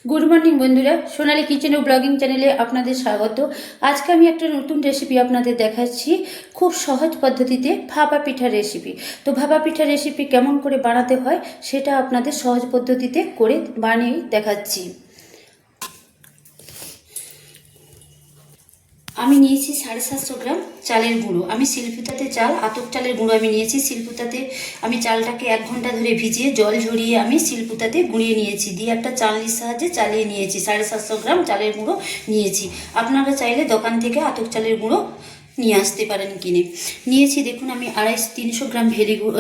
Good morning বন্ধুরা, সোনালী kitchen ও blogging চ্যানেলে আপনাদের স্বাগত। আজকে আমি একটা নতুন রেসিপি আপনাদের দেখাচ্ছি, খুব সহজ পদ্ধতিতে ভাপা পিঠার রেসিপি। তো ভাপা পিঠার রেসিপি কেমন করে বানাতে হয় সেটা আপনাদের সহজ পদ্ধতিতে করে বানিয়ে দেখাচ্ছি। আমি নিয়েছি 750 গ্রাম চালের গুঁড়ো। আমি শিলপুতাতে চাল, আতপ চালের গুঁড়ো আমি নিয়েছি। শিলপুতাতে আমি চালটাকে 1 ঘন্টা ধরে ভিজিয়ে জল ঝরিয়ে আমি শিলপুতাতে গুঁড়িয়ে নিয়েছি, দিয়ে একটা চালনির সাহায্যে চালিয়ে নিয়েছি। 750 গ্রাম চালের গুঁড়ো নিয়েছি। আপনারা চাইলে দোকান থেকে আতপ চালের গুঁড়ো নিয়ে আসতে পারেন কিনে। নিয়েছি দেখুন আমি 300 গ্রাম ভেলি গুড়,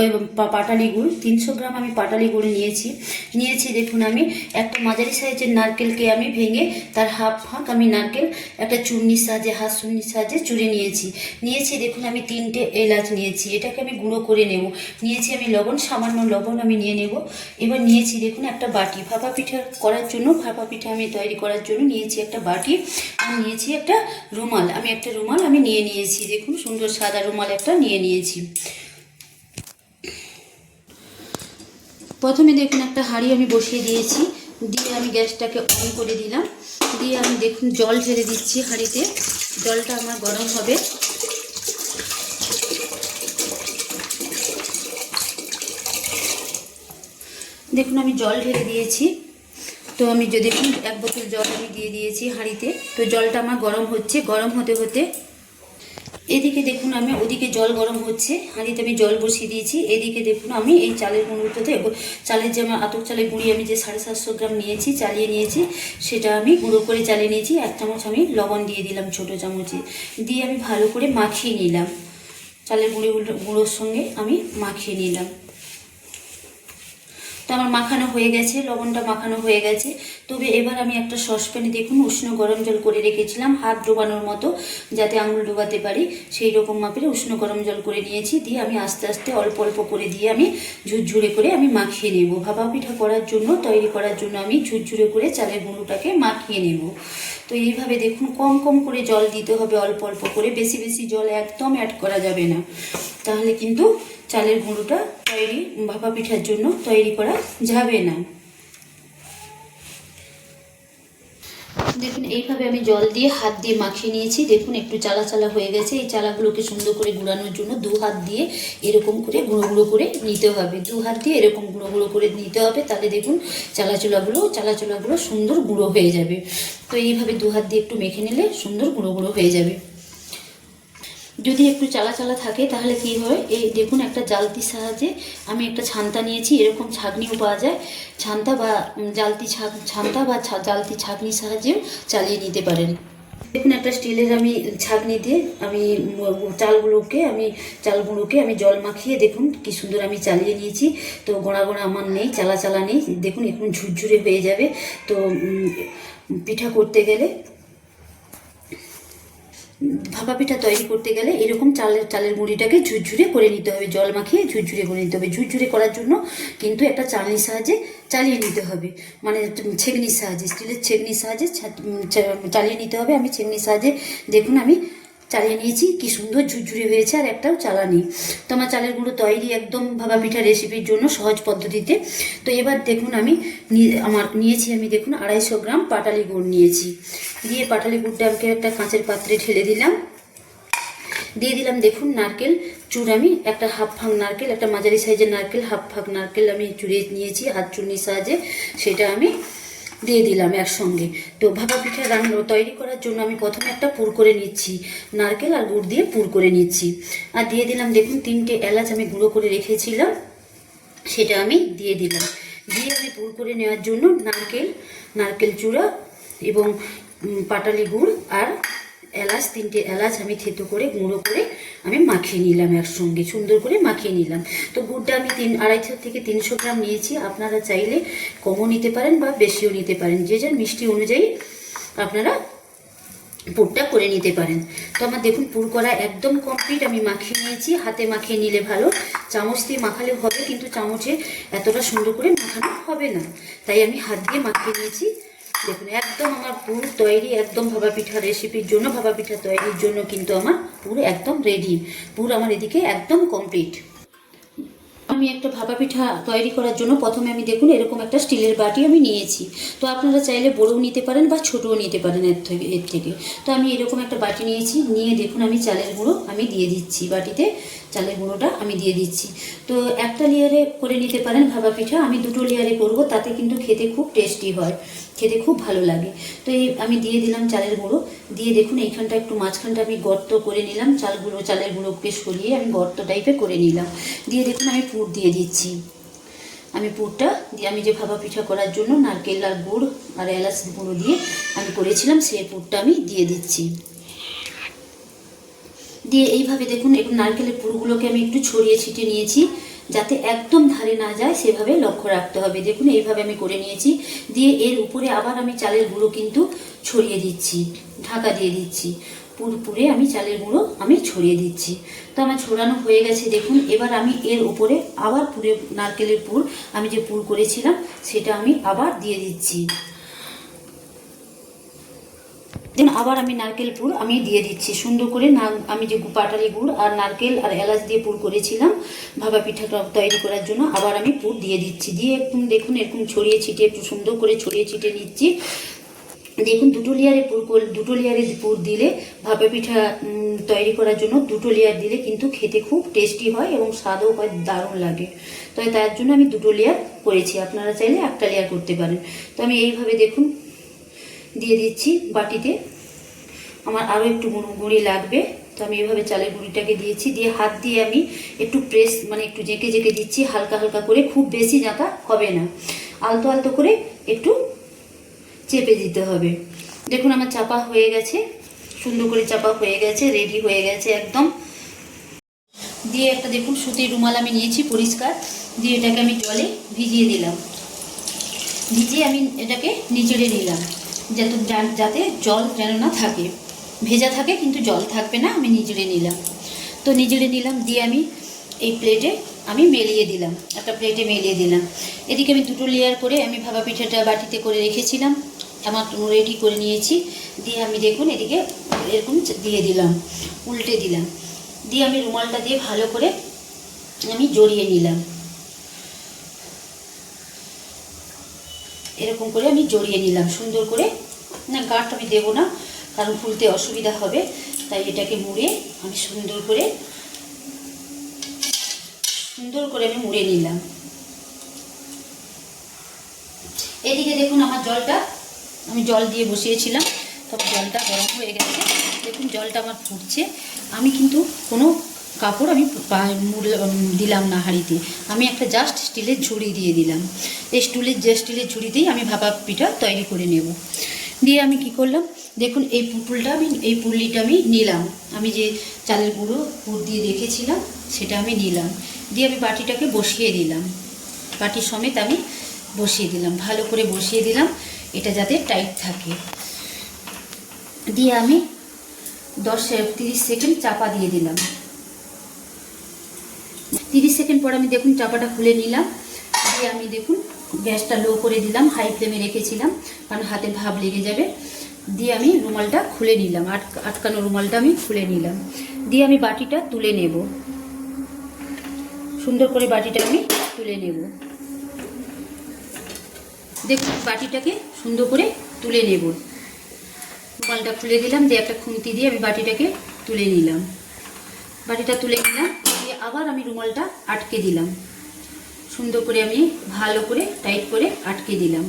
পাটালি গুড় 300 গ্রাম আমি পাটালি গুড় নিয়েছি দেখুন আমি একটা মাঝারি সাইজের নারকেলকে আমি ভেঙে তার হাফ ফাঁক আমি নারকেল একটা চূর্ণির সাহায্যে চূর্ণির সাহায্যে চুড়ে নিয়েছি দেখুন আমি 3টে এলাচ নিয়েছি, এটাকে আমি গুঁড়ো করে নেব। নিয়েছি আমি লবণ, সামান্য লবণ আমি নিয়ে নেব। এবার নিয়েছি দেখুন একটা বাটি, ভাপা পিঠা করার জন্য, ভাপা পিঠা আমি তৈরি করার জন্য নিয়েছি একটা বাটি। আর নিয়েছি একটা রুমাল, আমি একটা রুমাল আমি নিয়েছি দেখুন, সুন্দর সাদা রুমাল একটা নিয়েছি। প্রথমে দেখুন একটা হাঁড়ি আমি বসিয়ে দিয়েছি, দিয়ে আমি গ্যাসটাকে অন করে দিলাম। দিয়ে আমি দেখুন জল ঢেলে দিচ্ছি হাঁড়িতে, জলটা আমার গরম হবে। দেখুন আমি জল ঢেলে দিয়েছি। তো আমি দেখুন 1 বোতল জল আমি দিয়ে দিয়েছি হাঁড়িতে। তো জলটা আমার গরম হচ্ছে, গরম হতে হতে এদিকে দেখুন আমি ওদিকে জল গরম হচ্ছে, হাঁড়িতে আমি জল বসিয়ে দিয়েছি। এদিকে দেখুন আমি এই চালের গুঁড়োটাতে, চালের যে আমার আতপ চালের গুঁড়ি আমি যে 750 গ্রাম নিয়েছি, চালিয়ে নিয়েছি, সেটা আমি গুঁড়ো করে চালিয়ে নিয়েছি। 1 চামচ আমি লবণ দিয়ে দিলাম ছোটো চামচে, দিয়ে আমি ভালো করে মাখিয়ে নিলাম। চালের গুঁড়োর সঙ্গে আমি মাখিয়ে নিলাম। তো আমার মাখানো হয়ে গেছে, লবণটা মাখানো হয়ে গেছে। তবে এবার আমি একটা সসপ্যানে দেখুন উষ্ণ গরম জল করে রেখেছিলাম, হাত ডোবানোর মতো, যাতে আঙুল ডোবাতে পারি সেই রকম মাপের উষ্ণ গরম জল করে নিয়েছি। দিয়ে আমি আস্তে আস্তে অল্প অল্প করে দিয়ে আমি ঝুরঝুরে করে আমি মাখিয়ে নেব। ভাপা পিঠা করার জন্য, তৈরি করার জন্য আমি ঝুরঝুরে করে চালের গুঁড়োটাকে মাখিয়ে নেব। তো এইভাবে দেখুন কম কম করে জল দিতে হবে, অল্প অল্প করে, বেশি বেশি জল একদম অ্যাড করা যাবে না, তাহলে কিন্তু চালের গুঁড়োটা ভাপা পিঠার জন্য তৈরি করা যাবে না। দেখুন এইভাবে আমি জল দিয়ে হাত দিয়ে মাখিয়ে নিয়েছি। দেখুন একটু চালা চালা হয়ে গেছে। এই চালাগুলোকে সুন্দর করে গুঁড়ানোর জন্য 2 হাত দিয়ে এরকম করে গুঁড়ো গুঁড়ো করে নিতে হবে। 2 হাত দিয়ে এরকম গুঁড়ো গুঁড়ো করে নিতে হবে, তাহলে দেখুন চালাচোলাগুলো সুন্দর গুঁড়ো হয়ে যাবে। তো এইভাবে 2 হাত দিয়ে একটু মেখে নিলে সুন্দর গুঁড়ো গুঁড়ো হয়ে যাবে। যদি একটু চালা চালা থাকে তাহলে কি হয়, এই দেখুন একটা জালতির সাহায্যে আমি একটা ছান্তা নিয়েছি, এরকম ছাঁকনিও পাওয়া যায়, ছান্তা বা জালতি ছাঁকনির সাহায্যেও চালিয়ে নিতে পারেন। দেখুন একটা স্টিলের আমি ছাঁকনি দিয়ে আমি চালগুলোকে আমি জল মাখিয়ে দেখুন কি সুন্দর আমি চালিয়ে নিয়েছি। তো গোড়া গোড়া আমার নেই, চালা চালা নেই, দেখুন এখন ঝুরঝুরে হয়ে যাবে। তো পিঠা করতে গেলে, ভাপা পিঠা তৈরি করতে গেলে এরকম চালের গুঁড়িটাকে ঝুরঝুরে করে নিতে হবে, জল মাখিয়ে ঝুরঝুরে করে নিতে হবে। ঝুরঝুরে করার জন্য কিন্তু একটা চালনির সাহায্যে চালিয়ে নিতে হবে, মানে ছেঁকনির সাহায্যে, স্টিলের ছেঁকনির সাহায্যে চালিয়ে নিতে হবে। আমি ছেঁকনির সাহায্যে দেখুন আমি চালিয়ে নিয়েছি, কি সুন্দর ঝুরঝুরে হয়েছে, আর একটাও চালানি। তো আমার চালের গুঁড়ো তৈরি একদম ভাপা পিঠা রেসিপির জন্য সহজ পদ্ধতিতে। তো এবার দেখুন আমি নিয়েছি দেখুন 250 গ্রাম পাটালি গুড় নিয়েছি। দিয়ে পাটালি গুড়টাকে একটা কাঁচের পাত্রে ঢেলে দিলাম। দিয়ে দিলাম দেখুন নারকেল চূড়, আমি একটা হাফ ভাগ নারকেল, একটা মাঝারি সাইজের নারকেল, হাফ ভাগ নারকেল আমি চুড়ে নিয়েছি হাত চূর্ণির সাহায্যে, সেটা আমি দিয়ে দিলাম একসঙ্গে। তো ভাপা পিঠা তৈরি করার জন্য আমি প্রথমে একটা পুর করে নিচ্ছি, নারকেল আর গুড় দিয়ে পুর করে নিচ্ছি। আর দিয়ে দিলাম দেখুন 3টে এলাচ আমি গুঁড়ো করে রেখেছিলাম, সেটা আমি দিয়ে দিলাম। দিয়ে আমি পুর করে নেওয়ার জন্য নারকেল চূড়া এবং পাটালি গুড় আর এলাচ, 3টে এলাচ আমি থেতো করে গুঁড়ো করে আমি মাখিয়ে নিলাম, একসঙ্গে সুন্দর করে মাখিয়ে নিলাম। তো গুড়টা আমি 250 থেকে 300 গ্রাম নিয়েছি, আপনারা চাইলে কমও নিতে পারেন বা বেশিও নিতে পারেন, যে যার মিষ্টি অনুযায়ী আপনারা পুরটা করে নিতে পারেন। তো আমার দেখুন পুর করা একদম কমপ্লিট, আমি মাখিয়ে নিয়েছি। হাতে মাখিয়ে নিলে ভালো, চামচ দিয়ে মাখালে হবে, কিন্তু চামচে এতটা সুন্দর করে মাখানো হবে না, তাই আমি হাত দিয়ে মাখিয়ে নিয়েছি। দেখুন একদম আমার পুর তৈরি, একদম ভাপা পিঠা রেসিপির জন্য, ভাপা পিঠা তৈরির জন্য কিন্তু আমার পুর একদম রেডি। পুর আমার এদিকে একদম কমপ্লিট। আমি একটা ভাপা পিঠা তৈরি করার জন্য প্রথমে আমি দেখুন এরকম একটা স্টিলের বাটি আমি নিয়েছি। তো আপনারা চাইলে বড়ও নিতে পারেন বা ছোটও নিতে পারেন এর থেকে। তো আমি এরকম একটা বাটি নিয়েছি, নিয়ে দেখুন আমি চালের গুঁড়ো আমি দিয়ে দিচ্ছি বাটিতে, চালের গুঁড়োটা আমি দিয়ে দিচ্ছি। তো একটা লেয়ারে করে নিতে পারেন ভাপা পিঠা, আমি দুটো লেয়ারে করব, তাতে কিন্তু খেতে খুব টেস্টি হয়, খেতে খুব ভালো লাগে। তো এই আমি দিয়ে দিলাম চালের গুঁড়ো, দিয়ে দেখুন এইখানটা একটু মাঝখানটা আমি গর্ত করে নিলাম, চালের গুঁড়োকে সরিয়ে আমি গর্ত টাইপের করে নিলাম। দিয়ে দেখুন আমি পুর দিয়ে দিচ্ছি। আমি পুরটা দিয়ে আমি যে ভাপা পিঠা করার জন্য নারকেল আর গুড় আর এলাচ গুঁড়ো দিয়ে আমি করেছিলাম, সেই পুরটা আমি দিয়ে দিচ্ছি। দিয়ে এইভাবে দেখুন একটু নারকেলের পুরগুলোকে আমি একটু ছড়িয়ে ছিটিয়ে নিয়েছি, যাতে একদম ধারে না যায় সেভাবে লক্ষ্য রাখতে হবে। দেখুন এইভাবে আমি করে নিয়েছি। দিয়ে এর উপরে আবার আমি চালের গুঁড়ো কিন্তু ছড়িয়ে দিচ্ছি, ঢাকা দিয়ে দিচ্ছি। পুরে আমি চালের গুঁড়ো আমি ছড়িয়ে দিচ্ছি। তো আমার ছড়ানো হয়ে গেছে দেখুন। এবার আমি এর উপরে আবার নারকেলের পুর আমি যে পুর করেছিলাম সেটা আমি আবার দিয়ে দিচ্ছি। দেন আবার আমি নারকেল পুর আমি দিয়ে দিচ্ছি সুন্দর করে। আমি যে পাটালি গুড় আর নারকেল আর এলাচ দিয়ে পুর করেছিলাম ভাপা পিঠাটা তৈরি করার জন্য, আবার আমি পুর দিয়ে দিচ্ছি। দিয়ে একটু দেখুন এরকম ছড়িয়ে ছিটিয়ে একটু সুন্দর করে ছড়িয়ে ছিটিয়ে নিচ্ছি। দেখুন দুটো লেয়ারে পুর দিলে ভাপা পিঠা তৈরি করার জন্য দুটো লেয়ার দিলে কিন্তু খেতে খুব টেস্টি হয় এবং স্বাদও হয়, দারুণ লাগে। তো তার জন্য আমি দুটো লেয়ার করেছি, আপনারা চাইলে একটা লেয়ার করতে পারেন। তো আমি এইভাবে দেখুন দিয়ে দিচ্ছি বাটিতে। আমার আরও একটু গুঁড়ি লাগবে, তো আমি এভাবে চালের গুঁড়িটাকে দিয়েছি। দিয়ে হাত দিয়ে আমি একটু প্রেস মানে একটু জেঁকে জেঁকে দিচ্ছি, হালকা হালকা করে, খুব বেশি জাঁকা হবে না, আলতো আলতো করে একটু চেপে দিতে হবে। দেখুন আমার চাপা হয়ে গেছে, সুন্দর করে চাপা হয়ে গেছে, রেডি হয়ে গেছে একদম। দিয়ে একটা দেখুন সুতির রুমাল আমি নিয়েছি পরিষ্কার, দিয়ে এটাকে আমি জলে ভিজিয়ে দিলাম। ভিজিয়ে আমি এটাকে নিচড়ে নিলাম, যাতে জল যেন না থাকে, ভেজা থাকে কিন্তু জল থাকবে না, আমি নিচড়ে নিলাম। তো নিচড়ে নিলাম, দিয়ে আমি এই প্লেটে আমি মেলিয়ে দিলাম, একটা প্লেটে মেলিয়ে দিলাম। এদিকে আমি দুটো লেয়ার করে আমি ভাপা পিঠাটা বাটিতে করে রেখেছিলাম, আমার রেডি করে নিয়েছি। দিয়ে আমি দেখুন এদিকে এরকম দিয়ে দিলাম, উল্টে দিলাম। দিয়ে আমি রুমালটা দিয়ে ভালো করে আমি জড়িয়ে নিলাম, এরকম করে আমি জড়িয়ে নিলাম সুন্দর করে। না গাঁট আমি দেবো না, কারণ খুলতে অসুবিধা হবে, তাই এটাকে মুড়ে আমি সুন্দর করে আমি মুড়ে নিলাম। এদিকে দেখুন আমার জলটা আমি জল দিয়ে বসিয়েছিলাম, তবে জলটা গরম হয়ে গেছে। দেখুন জলটা আমার ফুটছে। আমি কিন্তু কোনো কাপড় আমি দিলাম না হাঁড়িতে, আমি একটা জাস্ট স্টিলের ঝুড়ি দিয়ে দিলাম। এই স্টিলের ঝুড়িতেই আমি ভাপা পিঠা তৈরি করে নেব। দিয়ে আমি কি করলাম দেখুন, এই পুরলিটা আমি নিলাম, আমি যে চালের গুঁড়ো পুর দিয়ে রেখেছিলাম সেটা আমি নিলাম। দিয়ে আমি বাটিটাকে বসিয়ে দিলাম, বাটি সমেত আমি বসিয়ে দিলাম, ভালো করে বসিয়ে দিলাম, এটা যাতে টাইট থাকে। দিয়ে আমি 30 সেকেন্ড চাপা দিয়ে দিলাম। 30 সেকেন্ড পর আমি দেখুন চাপাটা খুলে নিলাম। দিয়ে আমি দেখুন গ্যাসটা লো করে দিলাম, হাই ফ্লেমে রেখেছিলাম কারণ হাতে ভাপ লেগে যাবে। দিয়ে আমি রুমালটা খুলে নিলাম, আটকানো রুমালটা আমি খুলে নিলাম। দিয়ে আমি বাটিটা তুলে নেব, সুন্দর করে বাটিটা আমি তুলে নেব। দেখুন বাটিটাকে সুন্দর করে তুলে নেব, রুমালটা খুলে দিলাম, দিয়ে একটা খুন্তি দিয়ে আমি বাটিটাকে তুলে নিলাম। বাটিটা তুলে নিলাম, দিয়ে আবার আমি রুমালটা আটকে দিলাম, সুন্দর করে আমি ভালো করে টাইট করে আটকে দিলাম।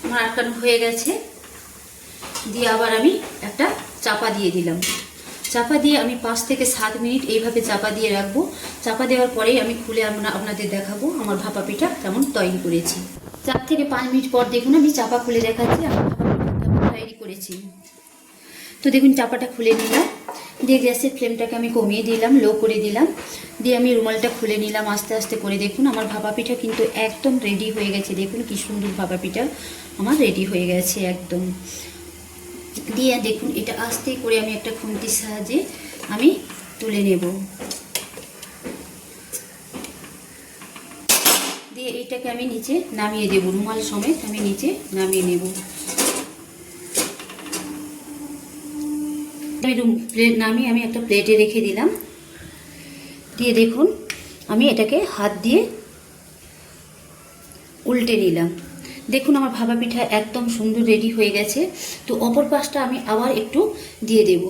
আমার আটকানো হয়ে গেছে। দিয়ে আবার আমি একটা চাপা দিয়ে দিলাম, চাপা দিয়ে আমি 5 থেকে 7 মিনিট এইভাবে চাপা দিয়ে রাখবো। চাপা দেওয়ার পরেই আমি খুলে আপনাদের দেখাবো আমার ভাপা পিঠা কেমন তৈরি করেছি। 4 থেকে 5 মিনিট পর দেখুন আমি চাপা খুলে দেখাচ্ছি আমার ভাপা পিঠা কেমন তৈরি করেছি। তো দেখুন চাপাটা খুলে নিলাম, দিয়ে গ্যাসের ফ্লেমটাকে আমি কমিয়ে দিলাম, লো করে দিলাম। দিয়ে আমি রুমালটা খুলে নিলাম আস্তে আস্তে করে। দেখুন আমার ভাপা পিঠা কিন্তু একদম রেডি হয়ে গেছে, দেখুন কি সুন্দর ভাপা পিঠা আমার রেডি হয়ে গেছে একদম। দিয়ে দেখুন এটা আস্তে করে আমি একটা খুন্তির সাহায্যে আমি তুলে নেব। দিয়ে এইটাকে আমি নিচে নামিয়ে দেব, রুমাল সমেত আমি নিচে নামিয়ে নেব। প্লেট নামিয়ে আমি একটা প্লেটে রেখে দিলাম। দিয়ে দেখুন আমি এটাকে হাত দিয়ে উল্টে নিলাম। দেখুন আমার ভাপা পিঠা একদম সুন্দর রেডি হয়ে গেছে। তো অপর পাশটা আমি আবার একটু দিয়ে দেব,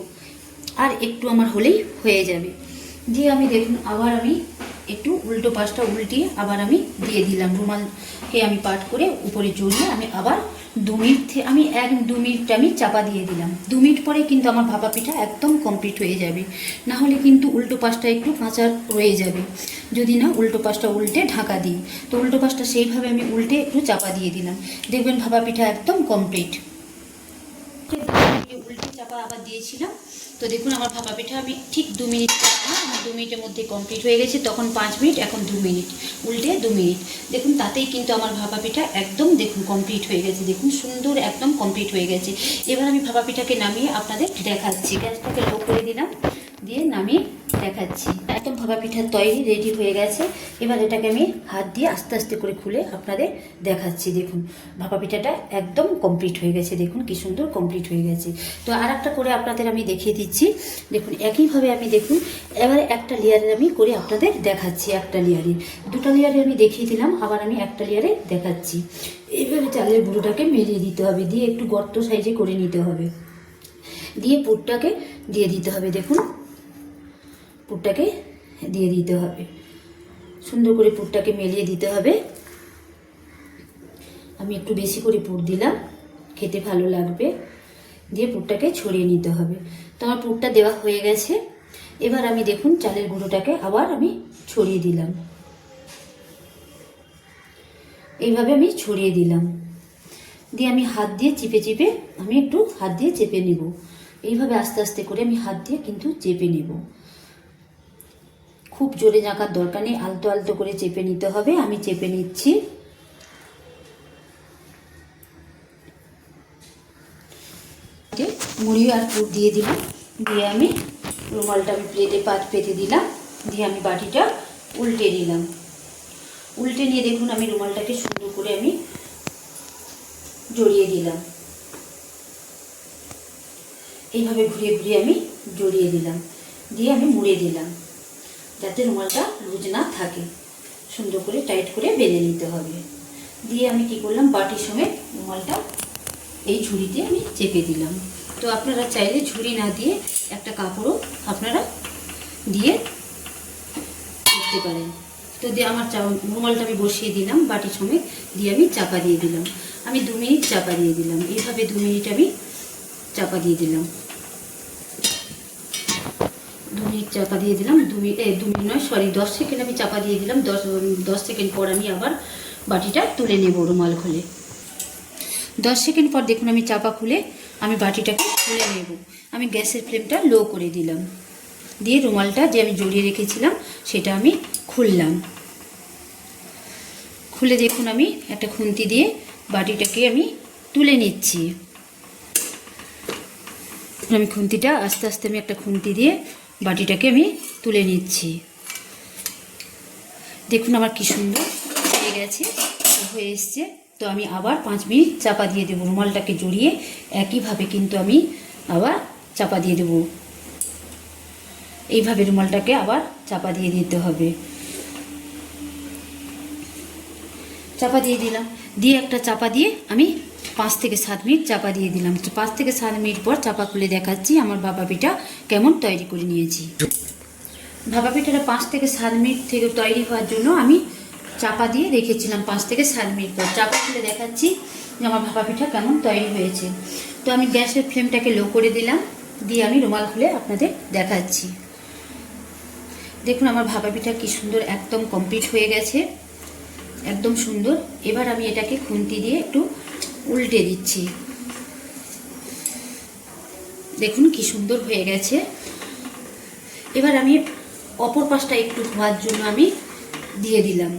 আর একটু আমার হলেই হয়ে যাবে। দিয়ে আমি দেখুন আবার আমি একটু উল্টো পাশটা উল্টিয়ে আবার আমি দিয়ে দিলাম। রুমালকে আমি পাট করে উপরে জড়িয়ে আমি আবার 2 মিনিট আমি 1-2 মিনিট আমি চাপা দিয়ে দিলাম। 2 মিনিট পরে কিন্তু আমার ভাপা পিঠা একদম কমপ্লিট হয়ে যাবে। না হলে কিন্তু উল্টো পাশটা একটু কাঁচা রয়ে যাবে যদি না উল্টো পাশটা উল্টে ঢাকা দিই। তো উল্টো পাশটা সেইভাবে আমি উল্টে একটু চাপা দিয়ে দিলাম। দেখবেন ভাপা পিঠা একদম কমপ্লিট। উল্টে চাপা আবার দিয়েছিলাম। তো দেখুন আমার ভাপা পিঠা আমি ঠিক 2 মিনিট, আমার 2 মিনিটের মধ্যে কমপ্লিট হয়ে গেছে। তখন 5 মিনিট, এখন 2 মিনিট, উল্টে 2 মিনিট। দেখুন তাতেই কিন্তু আমার ভাপা পিঠা একদম দেখুন কমপ্লিট হয়ে গেছে। দেখুন সুন্দর একদম কমপ্লিট হয়ে গেছে। এবার আমি ভাপা পিঠাকে নামিয়ে আপনাদের দেখাচ্ছি। গ্যাসটাকে লো করে দিলাম, দিয়ে নামিয়ে দেখাচ্ছি। একদম ভাপা পিঠার তৈরি রেডি হয়ে গেছে। এবার এটাকে আমি হাত দিয়ে আস্তে আস্তে করে খুলে আপনাদের দেখাচ্ছি। দেখুন ভাপা পিঠাটা একদম কমপ্লিট হয়ে গেছে। দেখুন কি সুন্দর কমপ্লিট হয়ে গেছে। তো আর একটা করে আপনাদের আমি দেখিয়ে দিচ্ছি। দেখুন একইভাবে আমি দেখুন এবারে একটা লেয়ারের আমি করে আপনাদের দেখাচ্ছি। একটা লেয়ারে, 2টা লেয়ারে আমি দেখিয়ে দিলাম, আবার আমি একটা লেয়ারে দেখাচ্ছি। এইভাবে চালের গুঁড়োটাকে মেরিয়ে দিতে হবে, দিয়ে একটু গর্ত সাইজে করে নিতে হবে, দিয়ে পুরটাকে দিয়ে দিতে হবে। দেখুন পুরটাকে দিয়ে দিতে হবে, সুন্দর করে পুরটাকে মেলিয়ে দিতে হবে। আমি একটু বেশি করে পুর দিলাম, খেতে ভালো লাগবে। দিয়ে পুরটাকে ছড়িয়ে নিতে হবে। তো আমার পুরটা দেওয়া হয়ে গেছে। এবার আমি দেখুন চালের গুঁড়োটাকে আবার আমি ছড়িয়ে দিলাম। এইভাবে আমি ছড়িয়ে দিলাম, দিয়ে আমি হাত দিয়ে চিপে চিপে আমি একটু হাত দিয়ে চেপে নেব। এইভাবে আস্তে আস্তে করে আমি হাত দিয়ে কিন্তু চেপে নেব। খুব জোরে জাঁকার দরকার নেই, আলতো আলতো করে চেপে নিতে হবে। আমি চেপে নিচ্ছি। মুড়ি আর পুর দিয়ে দিলাম, দিয়ে আমি রুমালটা আমি প্লেটে পেতে দিলাম, দিয়ে আমি বাটিটা উল্টে দিলাম। উল্টে নিয়ে দেখুন আমি রুমালটাকে সুন্দর করে আমি জড়িয়ে দিলাম। এইভাবে ঘুরিয়ে ঘুরিয়ে আমি জড়িয়ে দিলাম, দিয়ে আমি মুড়ে দিলাম যাতে রুমালটা লুজ না থাকে। সুন্দর করে টাইট করে বেঁধে নিতে হবে। দিয়ে আমি কি করলাম, বাটির সমেত রুমালটা এই ঝুড়িতে আমি চেপে দিলাম। তো আপনারা চাইলে ঝুড়ি না দিয়ে একটা কাপড়ও আপনারা দিয়ে করতে পারেন। তো দিয়ে আমার রুমালটা আমি বসিয়ে দিলাম বাটির সমেত, দিয়ে আমি চাপা দিয়ে দিলাম। আমি 2 মিনিট চাপা দিয়ে দিলাম। এইভাবে 2 মিনিট আমি চাপা দিয়ে দিলাম। 2 মিনিট চাপা দিয়ে দিলাম। 2 মিনিট নয়, সরি 10 সেকেন্ড আমি চাপা দিয়ে দিলাম। 10 সেকেন্ড পর আমি আবার বাটিটা তুলে নেব রুমাল খুলে। 10 সেকেন্ড পর দেখুন আমি চাপা খুলে আমি বাটিটাকে খুলে নেব। আমি গ্যাসের ফ্লেমটা লো করে দিলাম, দিয়ে রুমালটা যে আমি জড়িয়ে রেখেছিলাম সেটা আমি খুললাম। খুলে দেখুন আমি একটা খুন্তি দিয়ে বাটিটাকে আমি তুলে নিচ্ছি। আমি খুন্তিটা আস্তে আস্তে আমি একটা খুন্তি দিয়ে বাটিটাকে আমি তুলে নিচ্ছি। দেখুন আমার কি সুন্দর হয়ে গেছে, হয়ে এসছে। তো আমি আবার 5 মিনিট চাপা দিয়ে দেবো। রুমালটাকে জড়িয়ে একইভাবে কিন্তু আমি আবার চাপা দিয়ে দেবো। এইভাবে রুমালটাকে আবার চাপা দিয়ে দিতে হবে। চাপা দিয়ে দিলাম, দিয়ে একটা চাপা দিয়ে আমি 5 থেকে 7 মিনিট চাপা দিয়ে দিলাম। 5 থেকে 7 মিনিট পর চাপা খুলে দেখাচ্ছি আমার ভাপা পিঠা কেমন তৈরি করে নিয়েছি। ভাপা পিঠাটা 5 থেকে 7 মিনিট থেকে তৈরি হওয়ার জন্য আমি চাপা দিয়ে রেখেছিলাম। 5 থেকে 7 মিনিট পর চাপা খুলে দেখাচ্ছি যে আমার ভাপা পিঠা কেমন তৈরি হয়েছে। তো আমি গ্যাসের ফ্লেমটাকে লো করে দিলাম, দিয়ে আমি রুমাল খুলে আপনাদের দেখাচ্ছি। দেখুন আমার ভাপা পিঠা কি সুন্দর একদম কমপ্লিট হয়ে গেছে, একদম সুন্দর। এবার আমি এটাকে খুন্তি দিয়ে একটু উল্টে দিচ্ছি। দেখুন কি সুন্দর হয়ে গেছে। এবার আমি অপর পাশটা একটু হওয়ার জন্য আমি দিয়ে দিলাম।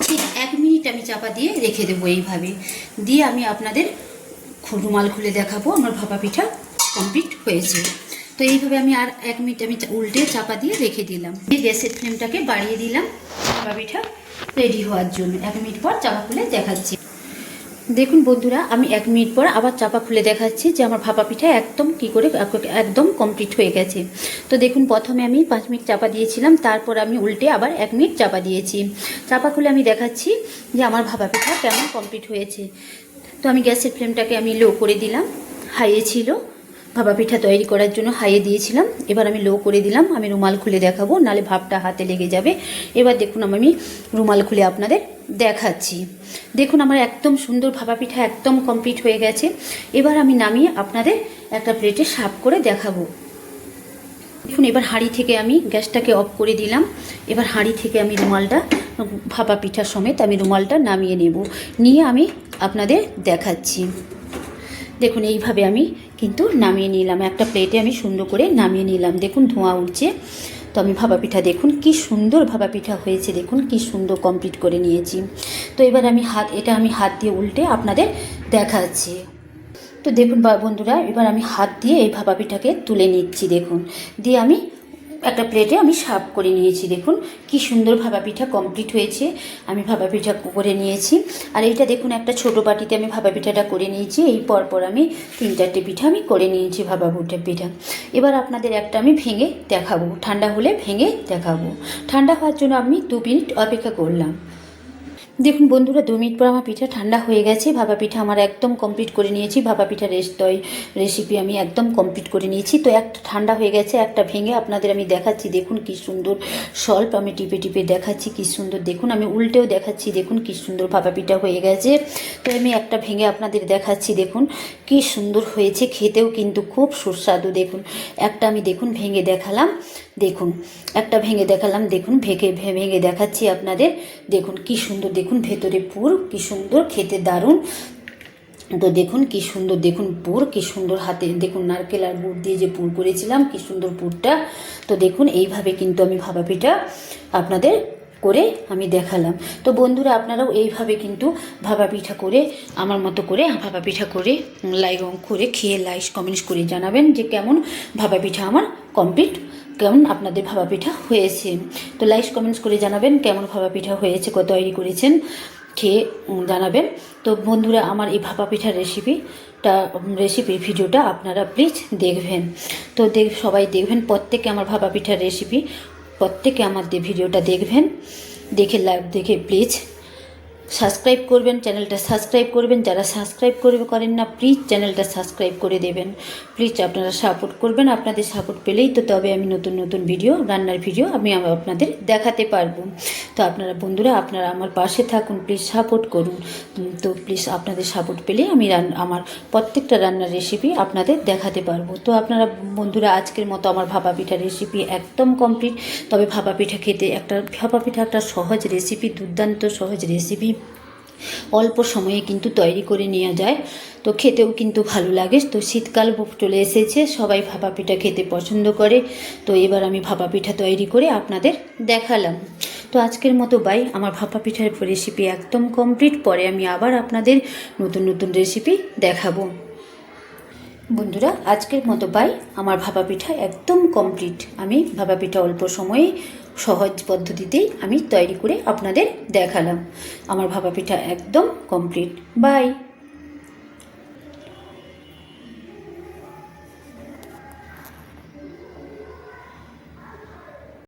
ঠিক 1 মিনিট আমি চাপা দিয়ে রেখে দেবো এইভাবে। দিয়ে আমি আপনাদের রুমাল খুলে দেখাবো আমার ভাপা পিঠা কমপ্লিট হয়েছে। তো এইভাবে আমি আর 1 মিনিট আমি উল্টে চাপা দিয়ে রেখে দিলাম। গ্যাসের ফ্লেমটাকে বাড়িয়ে দিলাম ভাপা পিঠা রেডি হওয়ার জন্য। 1 মিনিট পর চাপা খুলে দেখাচ্ছি। দেখুন বন্ধুরা, আমি 1 মিনিট পর আবার চাপা খুলে দেখাচ্ছি যে আমার ভাপা পিঠা একদম কি করে একদম কমপ্লিট হয়ে গেছে। তো দেখুন, প্রথমে আমি 5 মিনিট চাপা দিয়েছিলাম, তারপর আমি উল্টে আবার 1 মিনিট চাপা দিয়েছি। চাপা খুলে আমি দেখাচ্ছি যে আমার ভাপা পিঠা কেমন কমপ্লিট হয়েছে। তো আমি গ্যাসের ফ্লেমটাকে আমি লো করে দিলাম, হাইয়ে ছিল, ভাপা পিঠা তৈরি করার জন্য হাইয়ে দিয়েছিলাম। এবার আমি লো করে দিলাম। আমি রুমাল খুলে দেখাবো, নালে ভাপটা হাতে লেগে যাবে। এবার দেখুন আমি রুমাল খুলে আপনাদের দেখাচ্ছি। দেখুন আমার একদম সুন্দর ভাপা পিঠা একদম কমপ্লিট হয়ে গেছে। এবার আমি নামিয়ে আপনাদের একটা প্লেটে সার্ভ করে দেখাবো। দেখুন এবার হাঁড়ি থেকে আমি গ্যাসটাকে অফ করে দিলাম। এবার হাঁড়ি থেকে আমি রুমালটা, ভাপা পিঠা সমেত আমি রুমালটা নামিয়ে নেব, নিয়ে আমি আপনাদের দেখাচ্ছি। দেখুন এইভাবে আমি কিন্তু নামিয়ে নিলাম, একটা প্লেটে আমি সুন্দর করে নামিয়ে নিলাম। দেখুন ধোঁয়া উঠছে। তো আমি ভাপা পিঠা দেখুন কি সুন্দর ভাপা পিঠা হয়েছে, দেখুন কি সুন্দর কমপ্লিট করে নিয়েছি। তো এবার আমি আমি হাত দিয়ে উল্টে আপনাদের দেখাচ্ছি। তো দেখুন বন্ধুরা, এবার আমি হাত দিয়ে এই ভাপা পিঠাকে তুলে নিচ্ছি। দেখুন দিয়ে আমি একটা প্লেটে আমি সার্ভ করে নিয়েছি। দেখুন কি সুন্দর ভাপা পিঠা কমপ্লিট হয়েছে। আমি ভাপা পিঠা করে নিয়েছি। আর এইটা দেখুন একটা ছোট বাটিতে আমি ভাপা পিঠাটা করে নিয়েছি। এই পরপর আমি 3-4টে পিঠা আমি করে নিয়েছি ভাপা পিঠা। এবার আপনাদের একটা আমি ভেঙে দেখাবো, ঠান্ডা হলে ভেঙে দেখাবো। ঠান্ডা হওয়ার জন্য আমি 2 মিনিট অপেক্ষা করলাম। দেখুন বন্ধুরা, 2 মিনিট পর আমার পিঠা ঠান্ডা হয়ে গেছে। ভাপা পিঠা আমার একদম কমপ্লিট করে নিয়েছি। ভাপা পিঠা রেসিপি আমি একদম কমপ্লিট করে নিয়েছি। তো একটা ঠান্ডা হয়ে গেছে, একটা ভেঙে আপনাদের আমি দেখাচ্ছি। দেখুন কি সুন্দর স্বল্প আমি টিপে টিপে দেখাচ্ছি কি সুন্দর। দেখুন আমি উল্টেও দেখাচ্ছি, দেখুন কি সুন্দর ভাপা পিঠা হয়ে গেছে। তো আমি একটা ভেঙে আপনাদের দেখাচ্ছি। দেখুন কি সুন্দর হয়েছে, খেতেও কিন্তু খুব সুস্বাদু। দেখুন একটা আমি দেখুন ভেঙে দেখালাম। দেখুন একটা ভেঙে দেখালাম, দেখুন ভেঙে দেখাচ্ছি আপনাদের। দেখুন কি সুন্দর, দেখুন ভেতরে পুর কি সুন্দর, খেতে দারুণ। তো দেখুন কি সুন্দর, দেখুন পুর কি সুন্দর, হাতে দেখুন নারকেল আর গুড় দিয়ে যে পুর করেছিলাম কি সুন্দর পুরটা। তো দেখুন এইভাবে কিন্তু আমি ভাপা পিঠা আপনাদের করে আমি দেখালাম। তো বন্ধুরা আপনারাও এইভাবে কিন্তু ভাপা পিঠা করে আমার মতো করে ভাপা পিঠা করে খেয়ে লাইক কমেন্টস করে জানাবেন যে কেমন ভাপা পিঠা আমার কমপ্লিট, কেমন আপনাদের ভাপা পিঠা হয়েছে। তো লাইক কমেন্টস করে জানাবেন কেমন ভাপা পিঠা হয়েছে, কত তৈরি করেছেন, খেয়ে জানাবেন। তো বন্ধুরা আমার এই ভাপা পিঠার রেসিপির ভিডিওটা আপনারা প্লিজ দেখবেন। তো সবাই দেখবেন, প্রত্যেকে আমার ভাপা পিঠার রেসিপি প্রত্যেকে আমার ভিডিওটা দেখবেন। দেখে প্লিজ সাবস্ক্রাইব করবেন, চ্যানেলটা সাবস্ক্রাইব করবেন। যারা সাবস্ক্রাইব করেন না প্লিজ চ্যানেলটা সাবস্ক্রাইব করে দেবেন। প্লিজ আপনারা সাপোর্ট করবেন। আপনাদের সাপোর্ট পেলেই তো তবে আমি নতুন নতুন ভিডিও, রান্নার ভিডিও আমি আপনাদের দেখাতে পারবো। তো আপনারা বন্ধুরা আপনারা আমার পাশে থাকুন, প্লিজ সাপোর্ট করুন। তো প্লিজ আপনাদের সাপোর্ট পেলে আমি আমার প্রত্যেকটা রান্নার রেসিপি আপনাদের দেখাতে পারবো। তো আপনারা বন্ধুরা আজকের মতো আমার ভাপা পিঠা রেসিপি একদম কমপ্লিট। তবে ভাপা পিঠা একটা সহজ রেসিপি, দুর্দান্ত সহজ রেসিপি, অল্প সময়ে কিন্তু তৈরি করে নেওয়া যায়। তো খেতেও কিন্তু ভালো লাগে। তো শীতকাল চলে এসেছে, সবাই ভাপা পিঠা খেতে পছন্দ করে। তো এবার আমি ভাপা পিঠা তৈরি করে আপনাদের দেখালাম। তো আজকের মতো বাই, আমার ভাপা পিঠার রেসিপি একদম কমপ্লিট। পরে আমি আবার আপনাদের নতুন নতুন রেসিপি দেখাবো। বন্ধুরা আজকের মতো বাই, আমার ভাপা পিঠা একদম কমপ্লিট। আমি ভাপা পিঠা অল্প সময়ে সহজ পদ্ধতিতেই আমি তৈরি করে আপনাদের দেখালাম। আমার ভাপা পিঠা একদম কমপ্লিট। বাই।